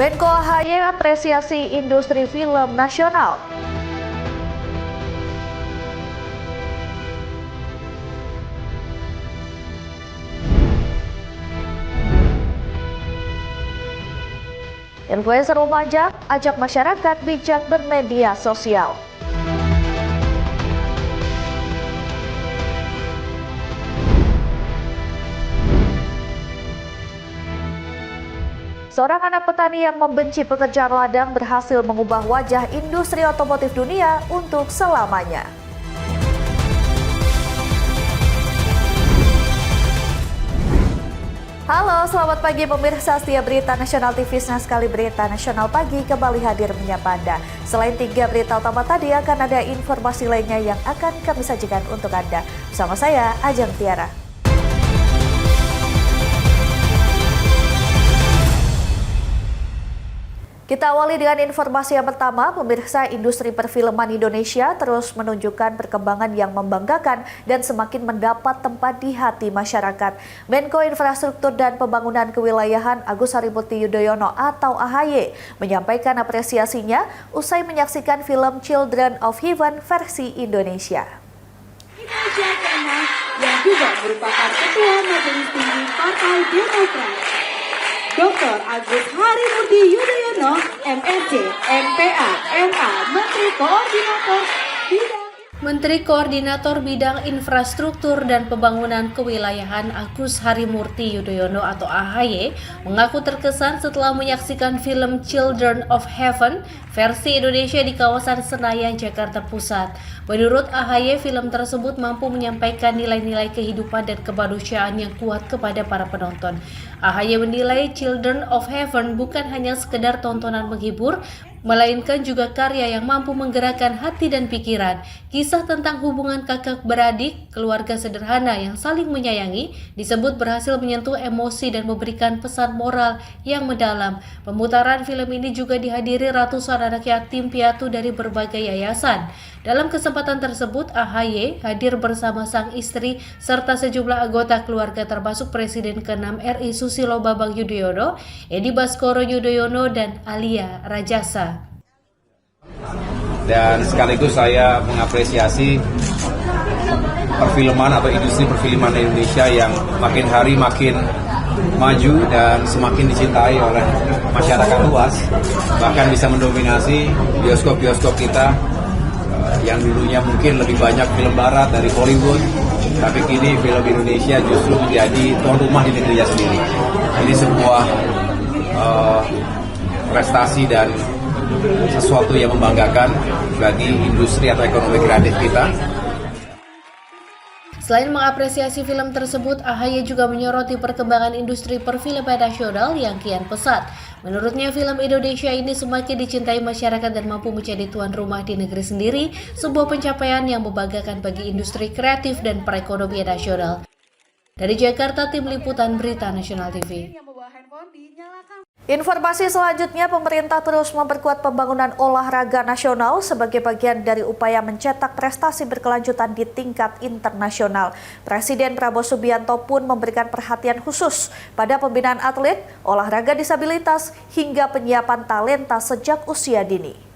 Menko AHY apresiasi industri film nasional. Influencer Lumajang ajak masyarakat bijak bermedia sosial. Seorang anak petani yang membenci pekerjaan ladang berhasil mengubah wajah industri otomotif dunia untuk selamanya. Halo, selamat pagi pemirsa setia Berita Nasional TV. Senang sekali Berita Nasional Pagi kembali hadir menyapa Anda. Selain 3 berita utama tadi, akan ada informasi lainnya yang akan kami sajikan untuk Anda. Bersama saya, Ajeng Tiara. Kita awali dengan informasi yang pertama, pemirsa. Industri perfilman Indonesia terus menunjukkan perkembangan yang membanggakan dan semakin mendapat tempat di hati masyarakat. Menko Infrastruktur dan Pembangunan Kewilayahan Agus Harimurti Yudhoyono atau AHY menyampaikan apresiasinya usai menyaksikan film Children of Heaven versi Indonesia. Indonesia ke-6 yang juga merupakan Ketua Majelis Tinggi Partai Demokrat, Dr. Agus Harimurti Yudhoyono, MSc, MPA, MA, Menteri Koordinator Bidang Infrastruktur dan Pembangunan Kewilayahan Agus Harimurti Yudhoyono atau AHY mengaku terkesan setelah menyaksikan film Children of Heaven versi Indonesia di kawasan Senayan, Jakarta Pusat. Menurut AHY, film tersebut mampu menyampaikan nilai-nilai kehidupan dan kemanusiaan yang kuat kepada para penonton. AHY menilai Children of Heaven bukan hanya sekedar tontonan menghibur, melainkan juga karya yang mampu menggerakkan hati dan pikiran. Kisah tentang hubungan kakak beradik, keluarga sederhana yang saling menyayangi, disebut berhasil menyentuh emosi dan memberikan pesan moral yang mendalam. Pemutaran film ini juga dihadiri ratusan anak yatim piatu dari berbagai yayasan. Dalam kesempatan tersebut, AHY hadir bersama sang istri serta sejumlah anggota keluarga termasuk Presiden ke-6 RI Susilo Bambang Yudhoyono, Edi Baskoro Yudhoyono, dan Alia Rajasa. Dan sekaligus saya mengapresiasi perfilman atau industri perfilman Indonesia yang makin hari makin maju dan semakin dicintai oleh masyarakat luas, bahkan bisa mendominasi bioskop-bioskop kita yang dulunya mungkin lebih banyak film barat dari Hollywood, tapi kini film Indonesia justru menjadi tuan rumah di negerinya sendiri. Ini sebuah prestasi dan sesuatu yang membanggakan bagi industri atau ekonomi kreatif kita. Selain mengapresiasi film tersebut, AHY juga menyoroti perkembangan industri perfilman nasional yang kian pesat. Menurutnya, film Indonesia ini semakin dicintai masyarakat dan mampu menjadi tuan rumah di negeri sendiri, sebuah pencapaian yang membanggakan bagi industri kreatif dan perekonomian nasional. Dari Jakarta, Tim Liputan Berita Nasional TV. Informasi selanjutnya, pemerintah terus memperkuat pembangunan olahraga nasional sebagai bagian dari upaya mencetak prestasi berkelanjutan di tingkat internasional. Presiden Prabowo Subianto pun memberikan perhatian khusus pada pembinaan atlet, olahraga disabilitas, hingga penyiapan talenta sejak usia dini.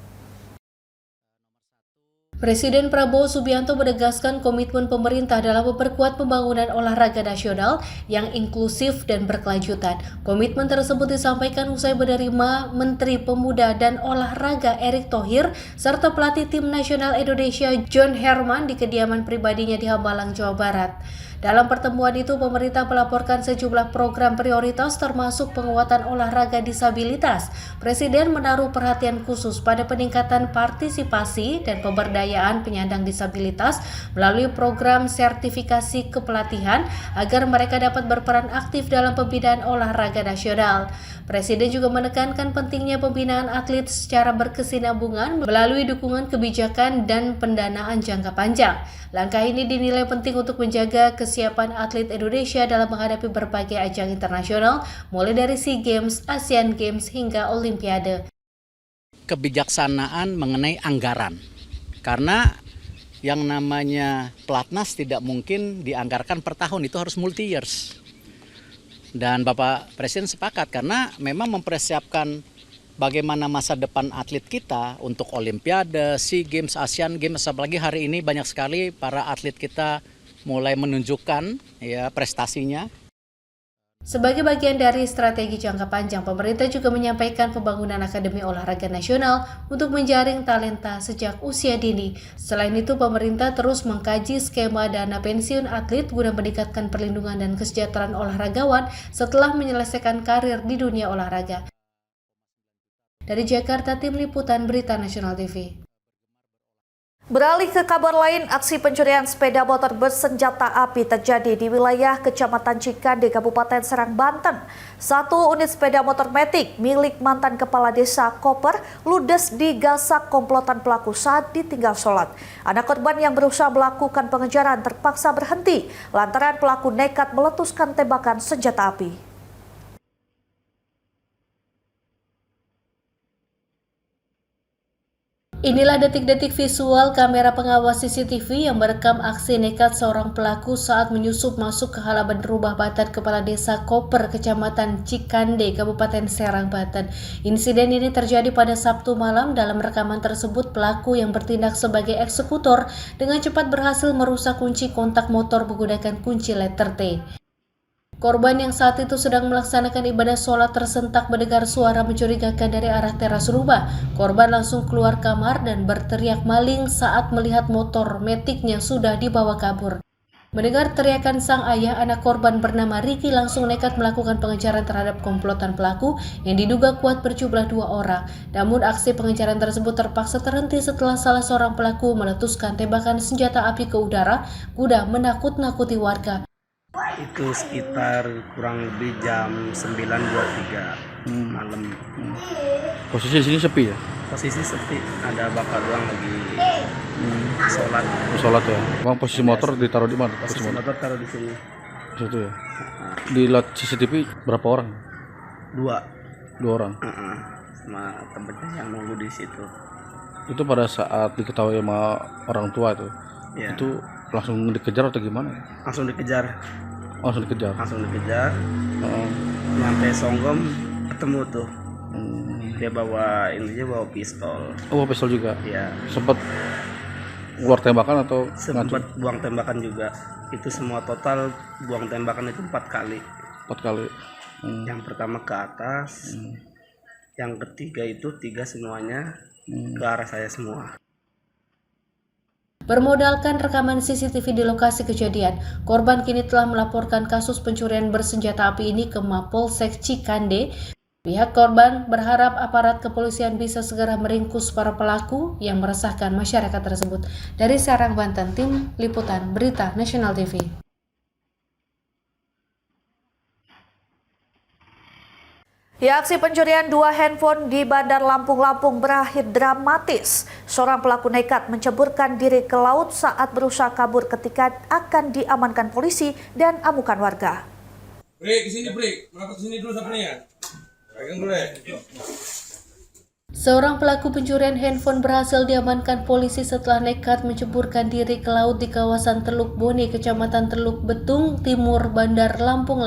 Presiden Prabowo Subianto menegaskan komitmen pemerintah dalam memperkuat pembangunan olahraga nasional yang inklusif dan berkelanjutan. Komitmen tersebut disampaikan usai menerima Menteri Pemuda dan Olahraga Erick Thohir serta pelatih tim nasional Indonesia John Herman di kediaman pribadinya di Hambalang, Jawa Barat. Dalam pertemuan itu, pemerintah melaporkan sejumlah program prioritas termasuk penguatan olahraga disabilitas. Presiden menaruh perhatian khusus pada peningkatan partisipasi dan pemberdayaan penyandang disabilitas melalui program sertifikasi kepelatihan agar mereka dapat berperan aktif dalam pembinaan olahraga nasional. Presiden juga menekankan pentingnya pembinaan atlet secara berkesinambungan melalui dukungan kebijakan dan pendanaan jangka panjang. Langkah ini dinilai penting untuk menjaga kesiapan atlet Indonesia dalam menghadapi berbagai ajang internasional, mulai dari SEA Games, Asian Games, hingga Olimpiade. Kebijaksanaan mengenai anggaran, karena yang namanya pelatnas tidak mungkin dianggarkan per tahun, itu harus multi years. Dan Bapak Presiden sepakat karena memang mempersiapkan bagaimana masa depan atlet kita untuk Olimpiade, SEA Games, Asian Games, apalagi hari ini banyak sekali para atlet kita mulai menunjukkan ya prestasinya. Sebagai bagian dari strategi jangka panjang, pemerintah juga menyampaikan pembangunan Akademi Olahraga Nasional untuk menjaring talenta sejak usia dini. Selain itu, pemerintah terus mengkaji skema dana pensiun atlet guna meningkatkan perlindungan dan kesejahteraan olahragawan setelah menyelesaikan karir di dunia olahraga. Dari Jakarta, Tim Liputan Berita Nasional TV. Beralih ke kabar lain, aksi pencurian sepeda motor bersenjata api terjadi di wilayah Kecamatan Cikande, Kabupaten Serang, Banten. Satu unit sepeda motor Matic milik mantan Kepala Desa Koper ludes digasak komplotan pelaku saat ditinggal sholat. Anak korban yang berusaha melakukan pengejaran terpaksa berhenti lantaran pelaku nekat meletuskan tembakan senjata api. Inilah detik-detik visual kamera pengawas CCTV yang merekam aksi nekat seorang pelaku saat menyusup masuk ke halaman rumah Banten Kepala Desa Koper, Kecamatan Cikande, Kabupaten Serang, Banten. Insiden ini terjadi pada Sabtu malam. Dalam rekaman tersebut, pelaku yang bertindak sebagai eksekutor dengan cepat berhasil merusak kunci kontak motor menggunakan kunci letter T. Korban yang saat itu sedang melaksanakan ibadah sholat tersentak mendengar suara mencurigakan dari arah teras rumah. Korban langsung keluar kamar dan berteriak maling saat melihat motor Matic-nya sudah dibawa kabur. Mendengar teriakan sang ayah, anak korban bernama Ricky langsung nekat melakukan pengejaran terhadap komplotan pelaku yang diduga kuat berjumlah 2 orang. Namun aksi pengejaran tersebut terpaksa terhenti setelah salah seorang pelaku meletuskan tembakan senjata api ke udara guna menakut-nakuti warga. Itu sekitar kurang lebih jam 9.23 malam. Posisi sini sepi ya? Posisi sepi, ada bapak doang lagi sholat. Sholat ya. Bang, posisi motor ditaruh di mana? Posisi motor taruh di sini. Situ ya. Di lihat CCTV berapa orang? 2 orang. Sama tempatnya yang nunggu di situ. Itu pada saat diketahui sama orang tua itu. Ya. Itu langsung dikejar atau gimana? Langsung dikejar. Langsung dikejar. Nyampe Songgom ketemu tuh. Dia bawa pistol. Oh, bawa pistol juga. Iya. Sempat keluar tembakan atau sempat buang tembakan juga. Itu semua total buang tembakan itu 4 kali. 4 kali. Yang pertama ke atas. Yang ketiga itu 3 semuanya ke arah saya semua. Bermodalkan rekaman CCTV di lokasi kejadian, korban kini telah melaporkan kasus pencurian bersenjata api ini ke Mapolsek Cikande. Pihak korban berharap aparat kepolisian bisa segera meringkus para pelaku yang meresahkan masyarakat tersebut. Dari Serang, Banten, Tim Liputan Berita Nasional TV. Ya, aksi pencurian 2 handphone di Bandar Lampung berakhir dramatis. Seorang pelaku nekat menceburkan diri ke laut saat berusaha kabur ketika akan diamankan polisi dan amukan warga. Break, kesini break. Merapat sini dulu sampai ya. Pegang dulu ya. Seorang pelaku pencurian handphone berhasil diamankan polisi setelah nekat menceburkan diri ke laut di kawasan Teluk Bone, Kecamatan Teluk Betung Timur, Bandar Lampung.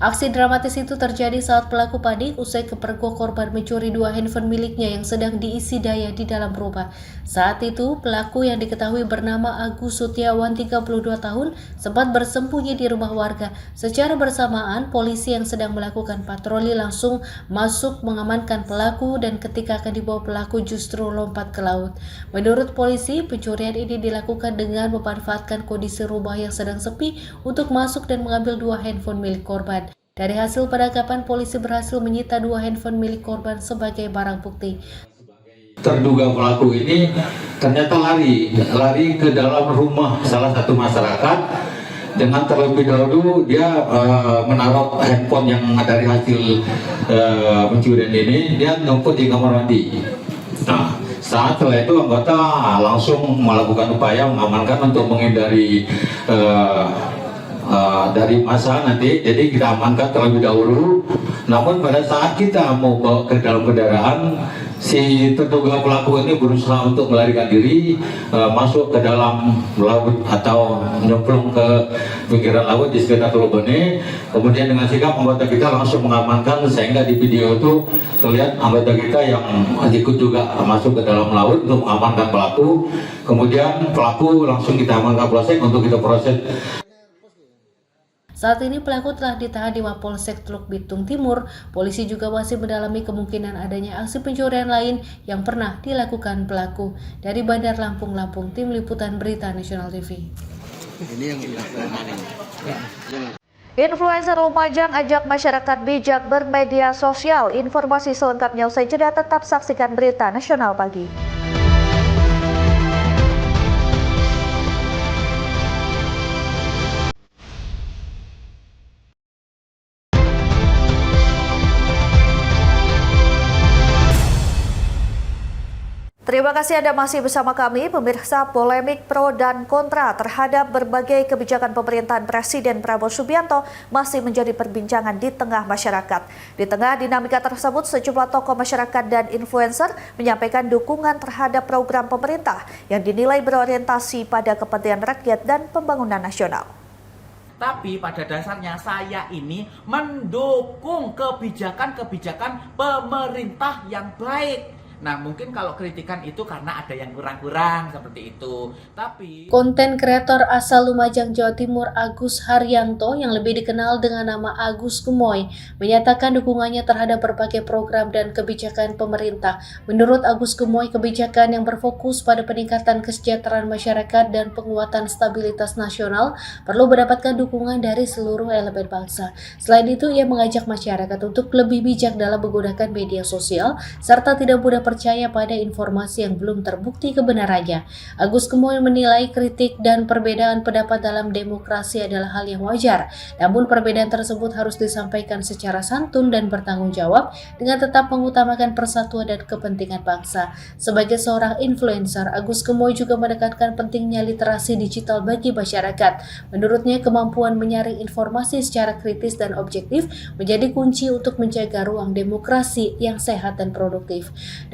Aksi dramatis itu terjadi saat pelaku panik usai kepergok korban mencuri 2 handphone miliknya yang sedang diisi daya di dalam rumah. Saat itu, pelaku yang diketahui bernama Agus Sutiawan, 32 tahun, sempat bersembunyi di rumah warga. Secara bersamaan, polisi yang sedang melakukan patroli langsung masuk mengamankan pelaku dan ketika akan dibawa pelaku justru lompat ke laut. Menurut polisi, pencurian ini dilakukan dengan memanfaatkan kondisi rumah yang sedang sepi untuk masuk dan mengambil 2 handphone milik korban. Dari hasil penangkapan, polisi berhasil menyita 2 handphone milik korban sebagai barang bukti. Terduga pelaku ini ternyata lari ke dalam rumah salah satu masyarakat dengan terlebih dahulu dia menaruh handphone yang dari hasil pencurian ini, dia numpuk di kamar mandi. Nah, setelah itu anggota langsung melakukan upaya mengamankan untuk menghindari dari masa nanti, jadi kita amankan terlebih dahulu. Namun pada saat kita mau bawa ke dalam kendaraan, si terduga pelaku ini berusaha untuk melarikan diri, masuk ke dalam laut atau nyemplung ke pinggiran laut di sekitar Teluk Bene. Kemudian dengan sikap anggota kita langsung mengamankan, sehingga di video itu terlihat anggota kita yang ikut juga masuk ke dalam laut untuk mengamankan pelaku. Kemudian pelaku langsung kita amankan Polsek untuk kita proses. Saat ini pelaku telah ditahan di Mapolsek Teluk Bitung Timur. Polisi juga masih mendalami kemungkinan adanya aksi pencurian lain yang pernah dilakukan pelaku. Dari Bandar Lampung, Tim Liputan Berita Nasional TV. Influencer Lumajang ajak masyarakat bijak bermedia sosial. Informasi selengkapnya usai jeda, tetap saksikan Berita Nasional Pagi. Terima kasih Anda masih bersama kami. Pemirsa, polemik pro dan kontra terhadap berbagai kebijakan pemerintahan Presiden Prabowo Subianto masih menjadi perbincangan di tengah masyarakat. Di tengah dinamika tersebut, sejumlah tokoh masyarakat dan influencer menyampaikan dukungan terhadap program pemerintah yang dinilai berorientasi pada kepentingan rakyat dan pembangunan nasional. Tapi pada dasarnya saya ini mendukung kebijakan-kebijakan pemerintah yang baik. Nah, mungkin kalau kritikan itu karena ada yang kurang-kurang seperti itu. Tapi konten kreator asal Lumajang, Jawa Timur, Agus Haryanto yang lebih dikenal dengan nama Agus Gemoy menyatakan dukungannya terhadap berbagai program dan kebijakan pemerintah. Menurut Agus Gemoy, kebijakan yang berfokus pada peningkatan kesejahteraan masyarakat dan penguatan stabilitas nasional perlu mendapatkan dukungan dari seluruh elemen bangsa. Selain itu, ia mengajak masyarakat untuk lebih bijak dalam menggunakan media sosial serta tidak mudah percaya pada informasi yang belum terbukti kebenarannya. Agus Gemoy menilai kritik dan perbedaan pendapat dalam demokrasi adalah hal yang wajar, namun perbedaan tersebut harus disampaikan secara santun dan bertanggung jawab dengan tetap mengutamakan persatuan dan kepentingan bangsa. Sebagai seorang influencer, Agus Gemoy juga menekankan pentingnya literasi digital bagi masyarakat. Menurutnya, kemampuan menyaring informasi secara kritis dan objektif menjadi kunci untuk menjaga ruang demokrasi yang sehat dan produktif.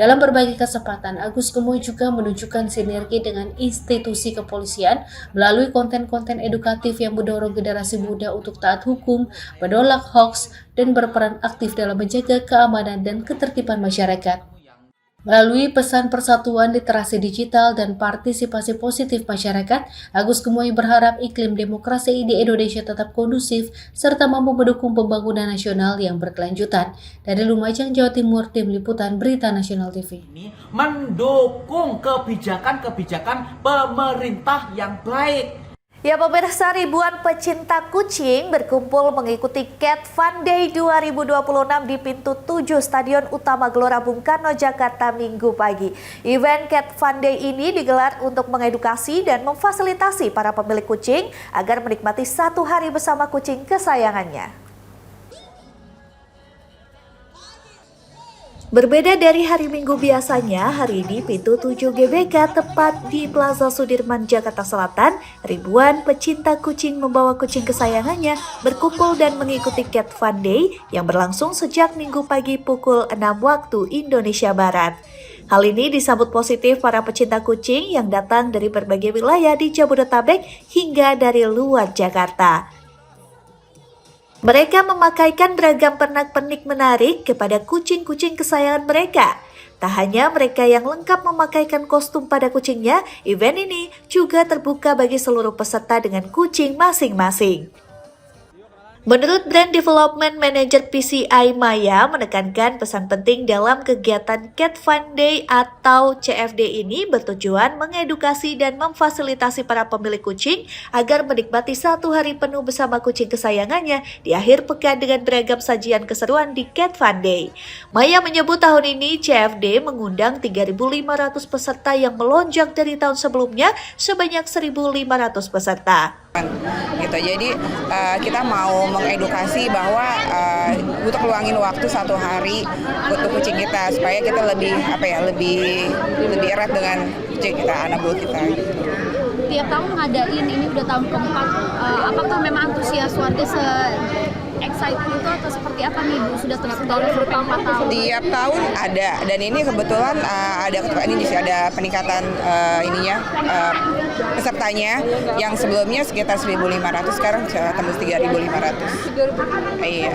Dalam berbagai kesempatan, Agus Gemoy juga menunjukkan sinergi dengan institusi kepolisian melalui konten-konten edukatif yang mendorong generasi muda untuk taat hukum, menolak hoaks, dan berperan aktif dalam menjaga keamanan dan ketertiban masyarakat. Melalui pesan persatuan, literasi digital, dan partisipasi positif masyarakat, Agus Gemoy berharap iklim demokrasi di Indonesia tetap kondusif serta mampu mendukung pembangunan nasional yang berkelanjutan. Dari Lumajang, Jawa Timur, Tim Liputan Berita Nasional TV. Ini mendukung kebijakan-kebijakan pemerintah yang baik. Ya pemirsa, ribuan pecinta kucing berkumpul mengikuti Cat Fun Day 2026 di pintu 7 Stadion Utama Gelora Bung Karno, Jakarta Minggu pagi. Event Cat Fun Day ini digelar untuk mengedukasi dan memfasilitasi para pemilik kucing agar menikmati satu hari bersama kucing kesayangannya. Berbeda dari hari Minggu biasanya, hari ini pintu 7 GBK tepat di Plaza Sudirman, Jakarta Selatan, ribuan pecinta kucing membawa kucing kesayangannya berkumpul dan mengikuti Cat Fun Day yang berlangsung sejak Minggu pagi pukul 6 waktu Indonesia Barat. Hal ini disambut positif para pecinta kucing yang datang dari berbagai wilayah di Jabodetabek hingga dari luar Jakarta. Mereka memakaikan beragam pernak-pernik menarik kepada kucing-kucing kesayangan mereka. Tak hanya mereka yang lengkap memakaikan kostum pada kucingnya, event ini juga terbuka bagi seluruh peserta dengan kucing masing-masing. Menurut Brand Development Manager PCI Maya menekankan pesan penting dalam kegiatan Cat Fun Day atau CFD ini bertujuan mengedukasi dan memfasilitasi para pemilik kucing agar menikmati satu hari penuh bersama kucing kesayangannya di akhir pekan dengan beragam sajian keseruan di Cat Fun Day. Maya menyebut tahun ini CFD mengundang 3.500 peserta yang melonjak dari tahun sebelumnya sebanyak 1.500 peserta. Gitu, jadi kita mau mengedukasi bahwa untuk luangin waktu satu hari untuk kucing kita supaya kita lebih erat dengan kucing kita, anak buah kita. Tiap tahun ngadain, ini udah tahun keempat. Apakah memang antusias warga excited itu atau seperti apa nih Bu? Sudah terus bertambah tahun? Tiap tahun ada, dan ini kebetulan ada peningkatan pesertanya yang sebelumnya sekitar 1.500, sekarang tembus 3.500. Iya.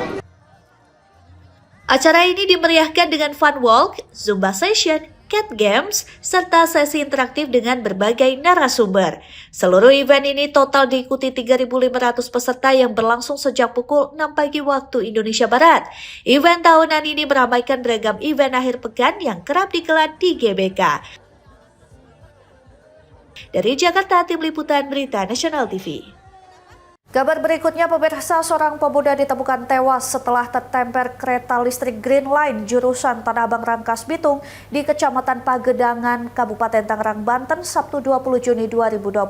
Acara ini dimeriahkan dengan fun walk, Zumba session, cat games, serta sesi interaktif dengan berbagai narasumber. Seluruh event ini total diikuti 3.500 peserta yang berlangsung sejak pukul 6 pagi waktu Indonesia Barat. Event tahunan ini meramaikan beragam event akhir pekan yang kerap digelar di GBK. Dari Jakarta, Tim Liputan Berita Nasional TV. Kabar berikutnya, pemirsa, seorang pemuda ditemukan tewas setelah tertemper kereta listrik Green Line jurusan Tanah Abang Rangkas Bitung di Kecamatan Pagedangan, Kabupaten Tangerang, Banten, Sabtu 20 Juni 2026.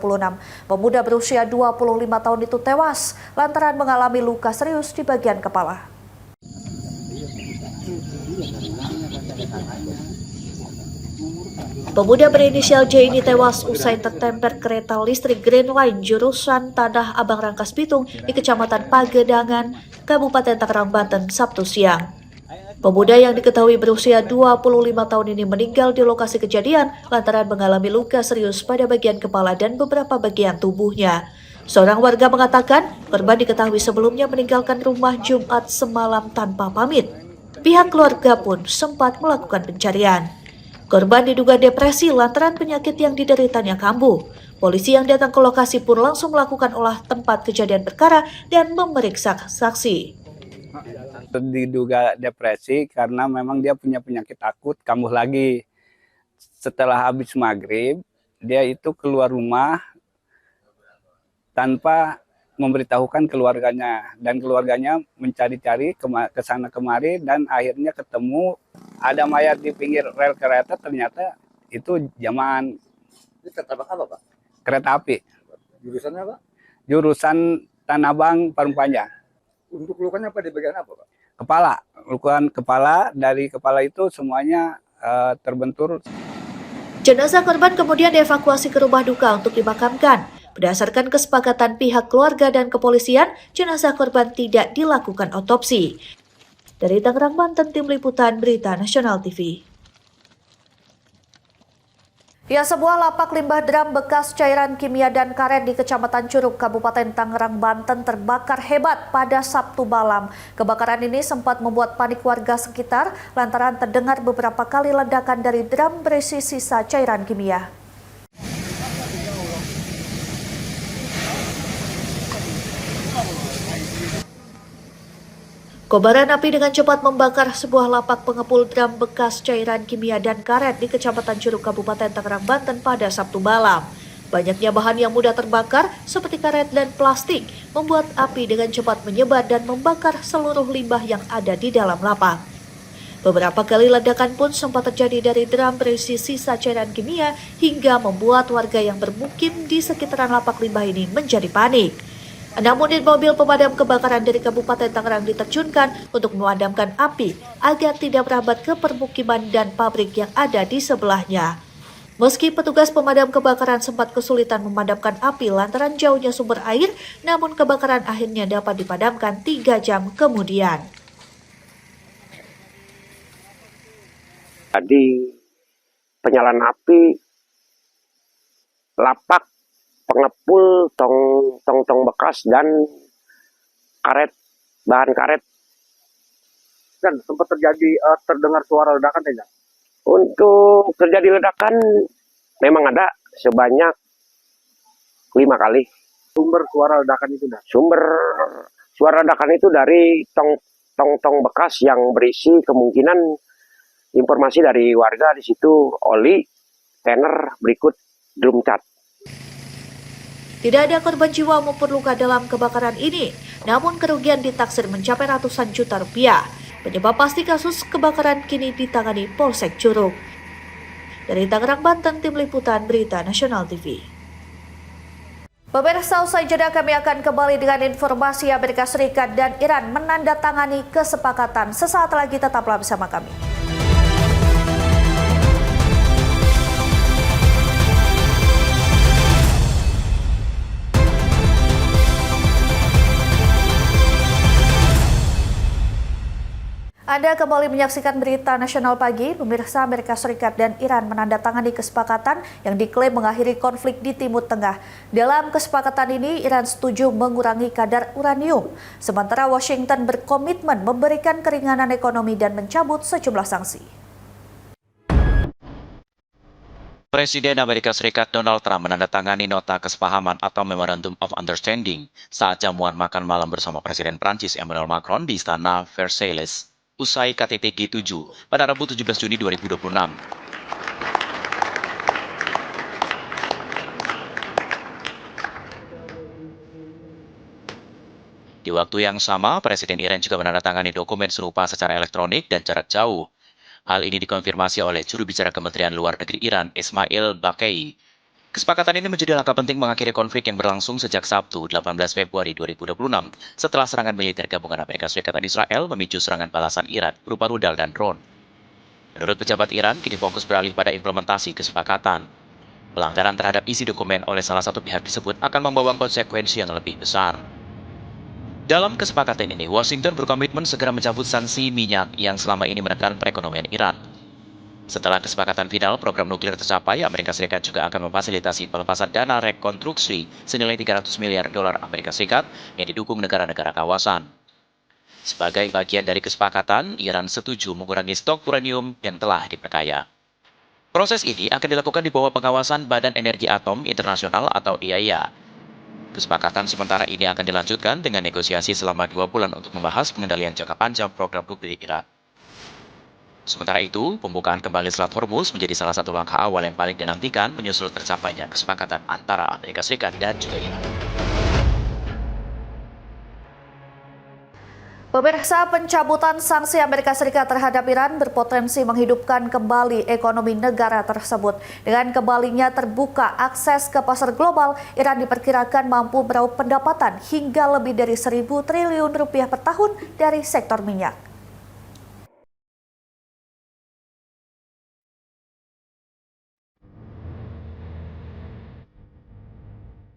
Pemuda berusia 25 tahun itu tewas lantaran mengalami luka serius di bagian kepala. Pemuda berinisial J ini tewas usai tertemper kereta listrik Green Line jurusan Tanah Abang Rangkas Bitung di Kecamatan Pagedangan, Kabupaten Tangerang, Banten, Sabtu siang. Pemuda yang diketahui berusia 25 tahun ini meninggal di lokasi kejadian lantaran mengalami luka serius pada bagian kepala dan beberapa bagian tubuhnya. Seorang warga mengatakan korban diketahui sebelumnya meninggalkan rumah Jumat semalam tanpa pamit. Pihak keluarga pun sempat melakukan pencarian. Korban diduga depresi lantaran penyakit yang dideritanya kambuh. Polisi yang datang ke lokasi pun langsung melakukan olah tempat kejadian perkara dan memeriksa saksi. Diduga depresi karena memang dia punya penyakit akut, kambuh lagi. Setelah habis maghrib, dia itu keluar rumah tanpa memberitahukan keluarganya, dan keluarganya mencari-cari ke sana kemari dan akhirnya ketemu ada mayat di pinggir rel kereta. Ternyata itu zaman. Ini kereta apa, Pak? Kereta api. Jurusannya apa? Jurusan Tanah Abang Parung Panjang. Untuk lukanya apa, di bagian apa, Pak? Kepala, lukaan kepala. Dari kepala itu semuanya terbentur. Jenazah korban kemudian dievakuasi ke rumah duka untuk dimakamkan. Berdasarkan kesepakatan pihak keluarga dan kepolisian, jenazah korban tidak dilakukan otopsi. Dari Tangerang, Banten, Tim Liputan Berita Nasional TV. Ya, sebuah lapak limbah drum bekas cairan kimia dan karet di Kecamatan Curug, Kabupaten Tangerang, Banten terbakar hebat pada Sabtu malam. Kebakaran ini sempat membuat panik warga sekitar lantaran terdengar beberapa kali ledakan dari drum berisi sisa cairan kimia. Kobaran api dengan cepat membakar sebuah lapak pengepul drum bekas cairan kimia dan karet di Kecamatan Curug, Kabupaten Tangerang, Banten pada Sabtu malam. Banyaknya bahan yang mudah terbakar seperti karet dan plastik membuat api dengan cepat menyebar dan membakar seluruh limbah yang ada di dalam lapak. Beberapa kali ledakan pun sempat terjadi dari drum berisi sisa cairan kimia hingga membuat warga yang bermukim di sekitaran lapak limbah ini menjadi panik. 6 unit mobil pemadam kebakaran dari Kabupaten Tangerang diterjunkan untuk memadamkan api agar tidak merambat ke permukiman dan pabrik yang ada di sebelahnya. Meski petugas pemadam kebakaran sempat kesulitan memadamkan api lantaran jauhnya sumber air, namun kebakaran akhirnya dapat dipadamkan 3 jam kemudian. Jadi penyalaan api lapak pengepul tong bekas dan karet, bahan karet. Dan sempat terdengar suara ledakan tidak? Untuk terjadi ledakan memang ada sebanyak 5 kali. Sumber suara ledakan itu dah? Sumber suara ledakan itu dari tong bekas yang berisi kemungkinan informasi dari warga di situ oli, tener, berikut drum cat. Tidak ada korban jiwa maupun luka dalam kebakaran ini, namun kerugian ditaksir mencapai ratusan juta rupiah. Penyebab pasti kasus kebakaran kini ditangani Polsek Curug. Dari Tangerang, Banten, Tim Liputan Berita Nasional TV. Pemirsa, usai jeda kami akan kembali dengan informasi Amerika Serikat dan Iran menandatangani kesepakatan. Sesaat lagi tetaplah bersama kami. Anda kembali menyaksikan berita nasional pagi. Pemirsa, Amerika Serikat dan Iran menandatangani kesepakatan yang diklaim mengakhiri konflik di Timur Tengah. Dalam kesepakatan ini, Iran setuju mengurangi kadar uranium. Sementara Washington berkomitmen memberikan keringanan ekonomi dan mencabut sejumlah sanksi. Presiden Amerika Serikat Donald Trump menandatangani nota kesepahaman atau Memorandum of Understanding saat jamuan makan malam bersama Presiden Prancis Emmanuel Macron di Istana Versailles usai KTT G7 pada Rabu 17 Juni 2026. Di waktu yang sama, Presiden Iran juga menandatangani dokumen serupa secara elektronik dan jarak jauh. Hal ini dikonfirmasi oleh juru bicara Kementerian Luar Negeri Iran, Ismail Baqai. Kesepakatan ini menjadi langkah penting mengakhiri konflik yang berlangsung sejak Sabtu, 18 Februari 2026, setelah serangan militer gabungan Amerika Serikat dan Israel memicu serangan balasan Iran berupa rudal dan drone. Menurut pejabat Iran, kini fokus beralih pada implementasi kesepakatan. Pelanggaran terhadap isi dokumen oleh salah satu pihak tersebut akan membawa konsekuensi yang lebih besar. Dalam kesepakatan ini, Washington berkomitmen segera mencabut sanksi minyak yang selama ini menekan perekonomian Iran. Setelah kesepakatan final, program nuklir tercapai, Amerika Serikat juga akan memfasilitasi pelepasan dana rekonstruksi senilai 300 miliar dolar Amerika Serikat yang didukung negara-negara kawasan. Sebagai bagian dari kesepakatan, Iran setuju mengurangi stok uranium yang telah diperkaya. Proses ini akan dilakukan di bawah pengawasan Badan Energi Atom Internasional atau IAEA. Kesepakatan sementara ini akan dilanjutkan dengan negosiasi selama 2 bulan untuk membahas pengendalian jangka panjang program nuklir Iran. Sementara itu, pembukaan kembali Selat Hormuz menjadi salah satu langkah awal yang paling dinantikan menyusul tercapainya kesepakatan antara Amerika Serikat dan juga Iran. Pemirsa, pencabutan sanksi Amerika Serikat terhadap Iran berpotensi menghidupkan kembali ekonomi negara tersebut. Dengan kembalinya terbuka akses ke pasar global, Iran diperkirakan mampu meraup pendapatan hingga lebih dari 1.000 triliun rupiah per tahun dari sektor minyak.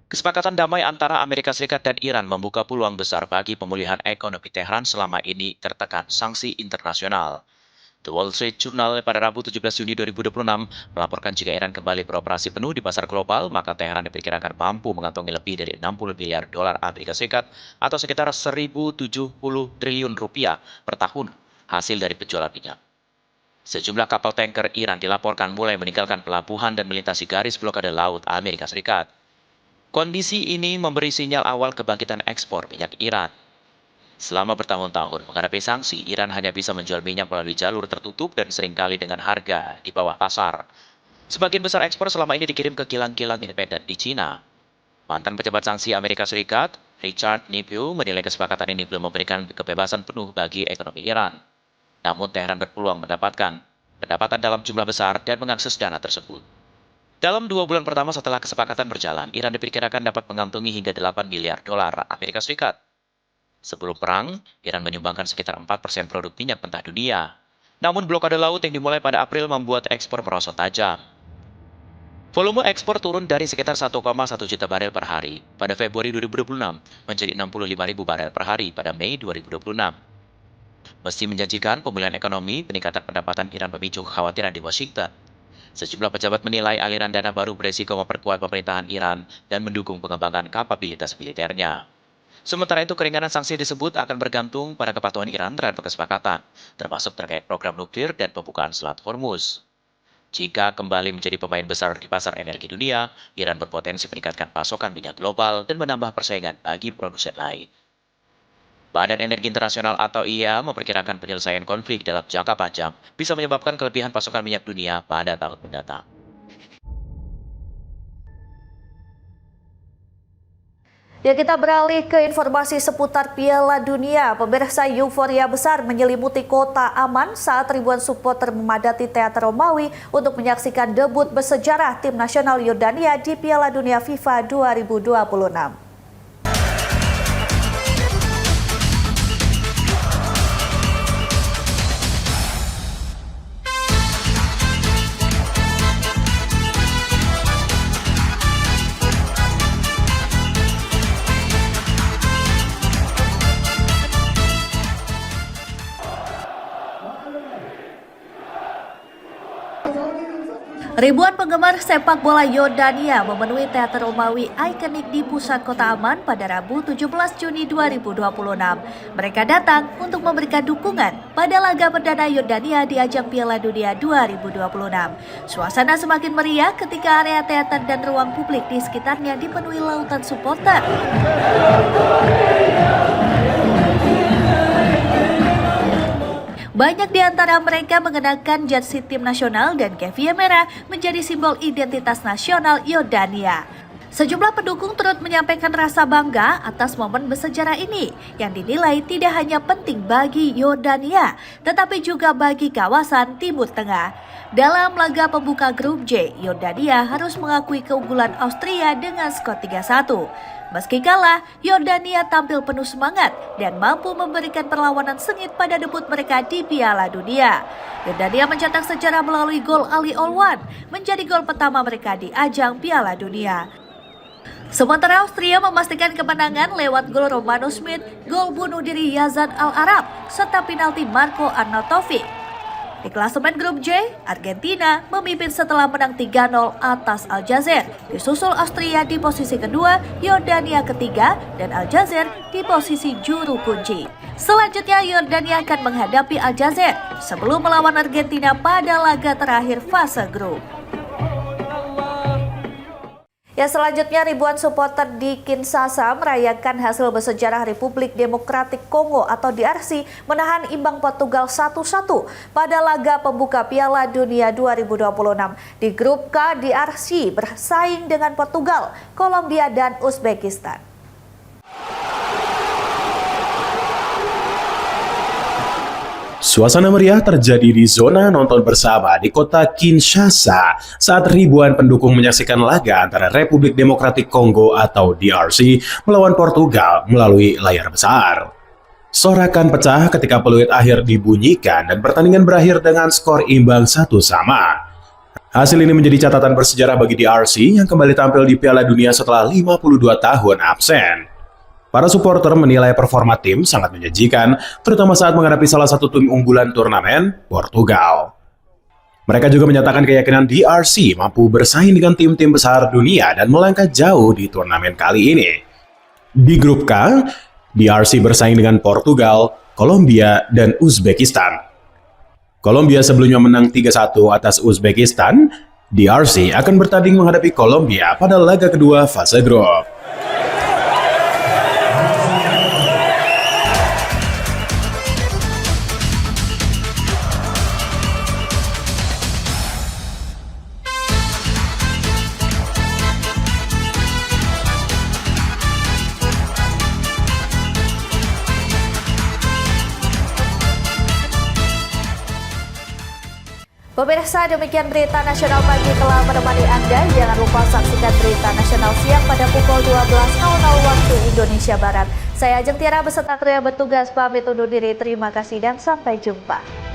Kesepakatan damai antara Amerika Serikat dan Iran membuka peluang besar bagi pemulihan ekonomi Teheran selama ini tertekan sanksi internasional. The Wall Street Journal pada Rabu 17 Juni 2026 melaporkan jika Iran kembali beroperasi penuh di pasar global, maka Teheran diperkirakan mampu mengantongi lebih dari 60 miliar dolar Amerika Serikat atau sekitar 1.070 triliun rupiah per tahun hasil dari penjualan minyak. Sejumlah kapal tanker Iran dilaporkan mulai meninggalkan pelabuhan dan melintasi garis blokade laut Amerika Serikat. Kondisi ini memberi sinyal awal kebangkitan ekspor minyak Iran. Selama bertahun-tahun menghadapi sanksi, Iran hanya bisa menjual minyak melalui jalur tertutup dan seringkali dengan harga di bawah pasar. Sebagian besar ekspor selama ini dikirim ke kilang-kilang independen di Cina. Mantan pejabat sanksi Amerika Serikat, Richard Nippew, menilai kesepakatan ini belum memberikan kebebasan penuh bagi ekonomi Iran. Namun Teheran berpeluang mendapatkan pendapatan dalam jumlah besar dan mengakses dana tersebut. Dalam 2 bulan pertama setelah kesepakatan berjalan, Iran diperkirakan dapat mengantongi hingga 8 miliar dolar Amerika Serikat. Sebelum perang, Iran menyumbangkan sekitar 4% produk minyak mentah dunia. Namun blokade laut yang dimulai pada April membuat ekspor merosot tajam. Volume ekspor turun dari sekitar 1,1 juta barel per hari pada Februari 2026 menjadi 65.000 barel per hari pada Mei 2026. Meski menjanjikan pemulihan ekonomi, peningkatan pendapatan Iran memicu kekhawatiran di Washington. Sejumlah pejabat menilai aliran dana baru beresiko memperkuat pemerintahan Iran dan mendukung pengembangan kapabilitas militernya. Sementara itu, keringanan sanksi disebut akan bergantung pada kepatuhan Iran terhadap kesepakatan, termasuk terkait program nuklir dan pembukaan Selat Hormuz. Jika kembali menjadi pemain besar di pasar energi dunia, Iran berpotensi meningkatkan pasokan minyak global dan menambah persaingan bagi produsen lain. Badan Energi Internasional atau IEA memperkirakan penyelesaian konflik dalam jangka panjang bisa menyebabkan kelebihan pasokan minyak dunia pada tahun mendatang. Ya, kita beralih ke informasi seputar Piala Dunia. Pemirsa, euforia besar menyelimuti kota Amman saat ribuan supporter memadati Teater Romawi untuk menyaksikan debut bersejarah tim nasional Yordania di Piala Dunia FIFA 2026. Ribuan penggemar sepak bola Yordania memenuhi teater Romawi ikonik di pusat kota Amman pada Rabu 17 Juni 2026. Mereka datang untuk memberikan dukungan pada laga perdana Yordania di ajang Piala Dunia 2026. Suasana semakin meriah ketika area teater dan ruang publik di sekitarnya dipenuhi lautan supporter. Banyak di antara mereka mengenakan jersey tim nasional dan kefia merah menjadi simbol identitas nasional Yordania. Sejumlah pendukung turut menyampaikan rasa bangga atas momen bersejarah ini yang dinilai tidak hanya penting bagi Yordania, tetapi juga bagi kawasan Timur Tengah. Dalam laga pembuka grup J, Yordania harus mengakui keunggulan Austria dengan skor 3-1. Meski kalah, Yordania tampil penuh semangat dan mampu memberikan perlawanan sengit pada debut mereka di Piala Dunia. Yordania mencetak sejarah melalui gol Ali Olwan, menjadi gol pertama mereka di ajang Piala Dunia. Sementara Austria memastikan kemenangan lewat gol Romano Schmid, gol bunuh diri Yazan Al-Arab, serta penalti Marco Arnautovic. Di klasemen grup J, Argentina memimpin setelah menang 3-0 atas Aljazair. Disusul Austria di posisi kedua, Yordania ketiga, dan Aljazair di posisi juru kunci. Selanjutnya Yordania akan menghadapi Aljazair sebelum melawan Argentina pada laga terakhir fase grup. Ya, selanjutnya ribuan supporter di Kinshasa merayakan hasil bersejarah Republik Demokratik Kongo atau DRC menahan imbang Portugal 1-1 pada laga pembuka Piala Dunia 2026. Di grup K, DRC bersaing dengan Portugal, Kolombia, dan Uzbekistan. Suasana meriah terjadi di zona nonton bersama di kota Kinshasa saat ribuan pendukung menyaksikan laga antara Republik Demokratik Kongo atau DRC melawan Portugal melalui layar besar. Sorakan pecah ketika peluit akhir dibunyikan dan pertandingan berakhir dengan skor imbang 1-1. Hasil ini menjadi catatan bersejarah bagi DRC yang kembali tampil di Piala Dunia setelah 52 tahun absen. Para supporter menilai performa tim sangat menjanjikan, terutama saat menghadapi salah satu tim unggulan turnamen, Portugal. Mereka juga menyatakan keyakinan DRC mampu bersaing dengan tim-tim besar dunia dan melangkah jauh di turnamen kali ini. Di grup K, DRC bersaing dengan Portugal, Kolombia, dan Uzbekistan. Kolombia sebelumnya menang 3-1 atas Uzbekistan, DRC akan bertanding menghadapi Kolombia pada laga kedua fase grup. Pemirsa, demikian berita nasional pagi telah menemani Anda. Jangan lupa saksikan berita nasional siang pada pukul 12.00 waktu Indonesia Barat. Saya Ajeng Tiara beserta kru yang bertugas pamit undur diri. Terima kasih dan sampai jumpa.